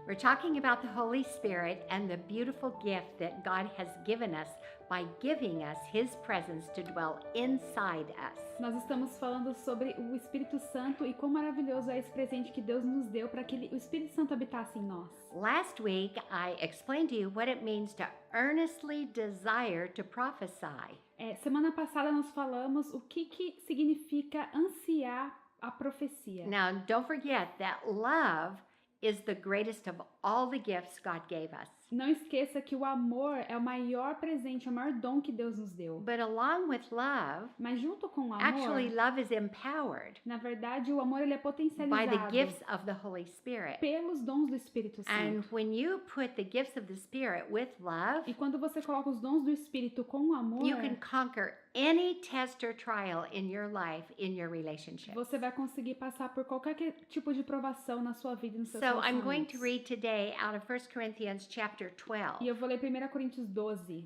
We're talking about the Holy Spirit and the beautiful gift that God has given us by giving us His presence to dwell inside us. Nós estamos falando sobre o Espírito Santo e quão maravilhoso é esse presente que Deus nos deu para que o Espírito Santo habitasse em nós. Last week, I explained to you what it means to earnestly desire to prophesy. Semana passada nós falamos o que significa ansiar a profecia. Now, don't forget that love is the greatest of all the gifts God gave us. Não esqueça que o amor é o maior presente, o maior dom que Deus nos deu. But along with love, Mas junto com o amor, actually love is empowered na verdade, o amor ele é by potencializado the gifts of the Holy Spirit. pelos dons do Espírito And Santo. when you put the gifts of the Spirit with love, E quando você coloca os dons do Espírito com o amor, you can conquer any test or trial in your life, in your relationship. você vai conseguir passar por qualquer tipo de provação na sua vida e nos seus So I'm going to relacionamentos. read today out of 1 Corinthians chapter E 12. eu vou ler 1 Coríntios 12.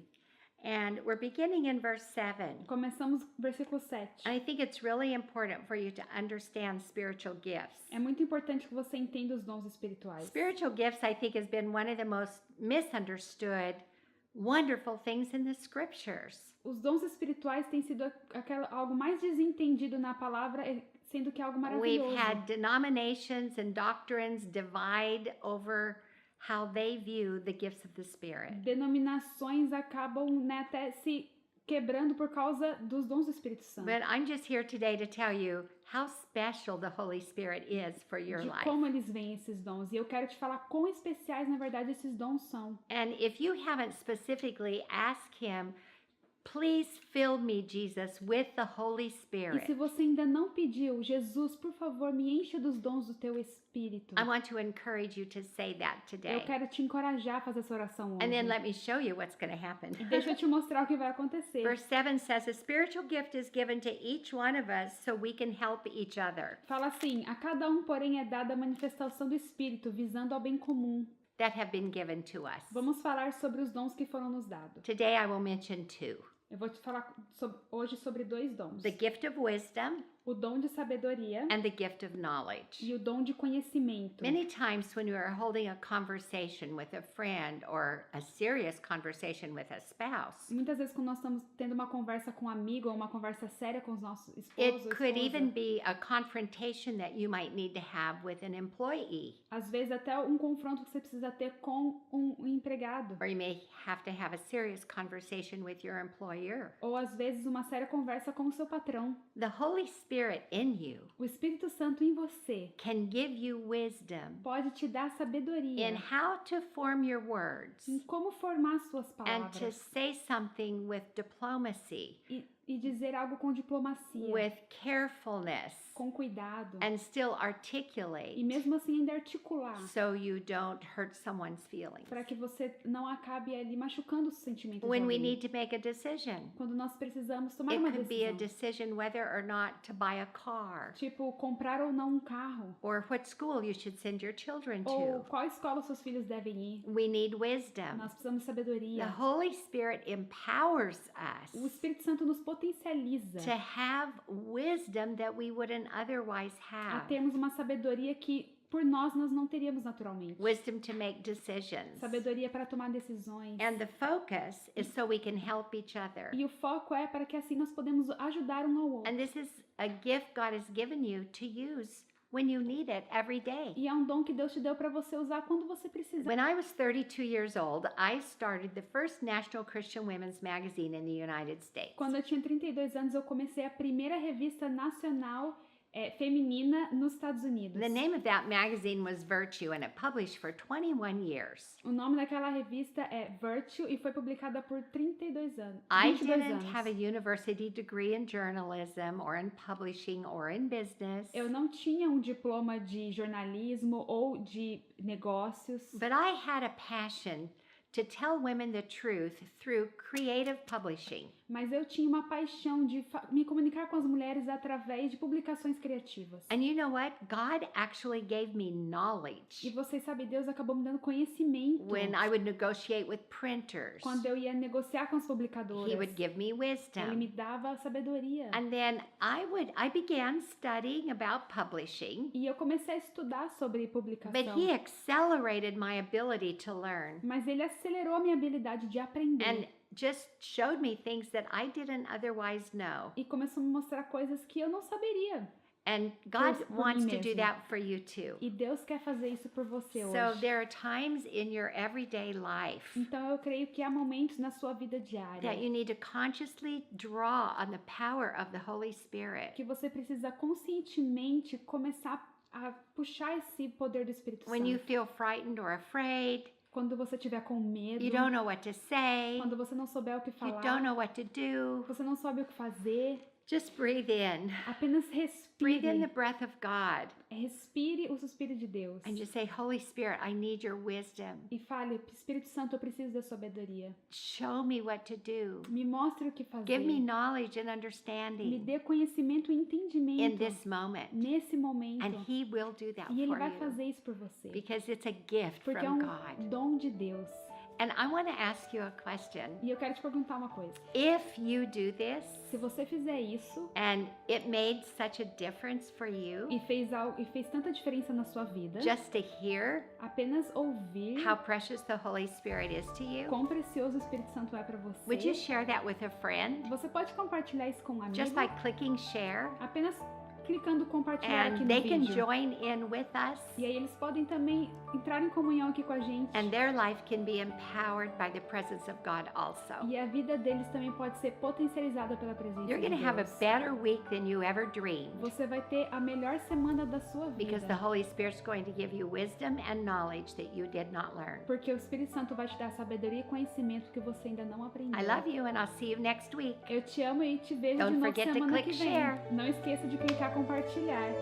And we're beginning in verse 7. Começamos versículo 7. I think it's really important for you to understand spiritual gifts. É muito importante que você entenda os dons espirituais. Spiritual gifts, I think, has been one of the most misunderstood, wonderful things in the scriptures. Os dons espirituais têm sido algo mais desentendido na palavra, sendo que é algo We've maravilhoso. had denominations and doctrines divide over how they view the gifts of the Spirit. Denominações acabam até se quebrando por causa dos dons do Espírito Santo. But I'm just here today to tell you how special the Holy Spirit is for your De life. como eles veem esses dons. E eu quero te falar quão especiais, na verdade, esses dons são. And if you haven't specifically asked Him, please fill me, Jesus, with the Holy E se Spirit. você ainda não pediu, Jesus, por favor, me encha dos dons do teu Espírito. I want to encourage you to say that Eu today. quero te encorajar a fazer essa oração hoje. And then let me show you what's going to happen. E deixa eu te mostrar o que vai acontecer. Verse 7 says, a spiritual gift is given to each one of us so we can help each other. Fala assim, a cada um, porém, é dada a manifestação do Espírito, visando ao bem comum. That have been given to us. Vamos falar sobre os dons que foram nos dados. Today I will mention two. Eu vou te falar hoje sobre dois dons. The gift of wisdom O dom de sabedoria and the gift of knowledge. e o dom de conhecimento. Many times when you are holding a conversation with a friend or a serious conversation with a spouse, Muitas vezes quando nós estamos tendo uma conversa com um amigo ou uma conversa séria com os nossos esposos it ou could esposa, even be a confrontation that you might need to have with an employee, às vezes até um confronto que você precisa ter com um empregado. or you may have to have a serious conversation with your employer. Ou às vezes uma séria conversa com o seu patrão. The Holy Spirit in you O Espírito Santo em você can give you wisdom pode te dar sabedoria in how to form your words em como formar suas and to palavras say something with diplomacy, e dizer algo com diplomacia, with carefulness, com cuidado and still e articulate mesmo assim ainda articular so you don't hurt someone's feelings. para que você não acabe ali machucando os sentimentos de When we alguém. need to make a decision, Quando nós precisamos tomar it uma could be a decisão, decision whether or not to buy a car, tipo comprar ou não um carro, or what school you should send your children ou to. qual escola os seus filhos devem ir. We need wisdom. Nós precisamos de The sabedoria. Holy Spirit empowers O us Espírito Santo nos potencializa to have wisdom that we wouldn't otherwise a have. termos uma sabedoria que por nós não teríamos naturalmente. Wisdom to make decisions. Sabedoria para tomar decisões. And the focus is so we can help each other. E o foco é para que assim nós podemos ajudar um ao outro. And this is a gift God has given you to use when you need it every day. E é um dom que Deus te deu para você usar quando você precisar. When I was 32 years old, I started the first National Christian Women's Magazine in the United States. Quando eu tinha 32 anos, eu comecei a primeira revista nacional feminina nos Estados Unidos. The name of that magazine was Virtue, and it published for 21 years. O nome daquela revista é Virtue e foi publicada por 32 anos. I 22 didn't anos. have a university degree in journalism or in publishing or in business, Eu não tinha um diploma de jornalismo ou de negócios, but I had a passion to tell women the truth through creative publishing. Mas eu tinha uma paixão de me comunicar com as mulheres através de publicações criativas. And you know what? God actually gave me E knowledge vocês sabem, Deus acabou me dando conhecimento. when I would negotiate with printers. Quando eu ia negociar com as He publicadoras, would give me ele wisdom. me dava sabedoria. And then I began studying about publishing, E eu comecei a estudar sobre but publicação. he accelerated my ability to learn Mas ele acelerou a minha habilidade de aprender. and just showed me things that I didn't otherwise know. E começou a me mostrar coisas que eu não saberia. And God por wants mim to do mesma. that for you too. E Deus quer fazer isso por você So hoje. there are times in your everyday life Então eu creio que há momentos na sua vida that diária you need to consciously draw on the power of the Holy Spirit. que você precisa conscientemente começar a puxar esse poder do Espírito When you Santo. feel frightened or afraid, Quando você tiver com medo, you don't know what to say, quando você não souber o que you don't falar, know what to do, você não sabe o que fazer, just breathe in. apenas Breathe in the respire. breath of God Respire o suspiro de Deus. and just say, Holy Spirit, I need your wisdom. E fale, Espírito Santo, eu preciso da sabedoria. Show me what to do. Me mostre o que fazer. Give me knowledge and Me understanding dê conhecimento e in entendimento this moment. nesse momento. And He will do that E Ele for vai you fazer isso por você. because it's a gift Porque é from um God. dom de Deus. And I want to ask you a question. E eu quero te perguntar uma coisa. If you do this Se você fizer isso and it made such a difference for you, e fez tanta diferença na sua vida, just to hear apenas ouvir how precious the Holy Spirit is to you, quão precioso o Espírito Santo é para would you você, share that with a friend você pode compartilhar isso com um amigo, just by clicking share? apenas clicando compartilhar aqui And no they can vídeo. join in with us, E aí eles podem também entrar em comunhão aqui com a gente. and their life can be empowered by the presence of God also. E a vida deles também pode ser potencializada pela presença You're de going to have a Deus. better week than you ever dreamed Você vai ter a melhor semana da sua because the vida. Holy Spirit's going to give you wisdom and knowledge that you did not learn. Porque o Espírito Santo vai te dar sabedoria e conhecimento que você ainda não aprendeu. I love you, and I'll see you next week. Eu te amo e te vejo Don't de novo forget to semana click que vem. share. Não esqueça de clicar compartilhar.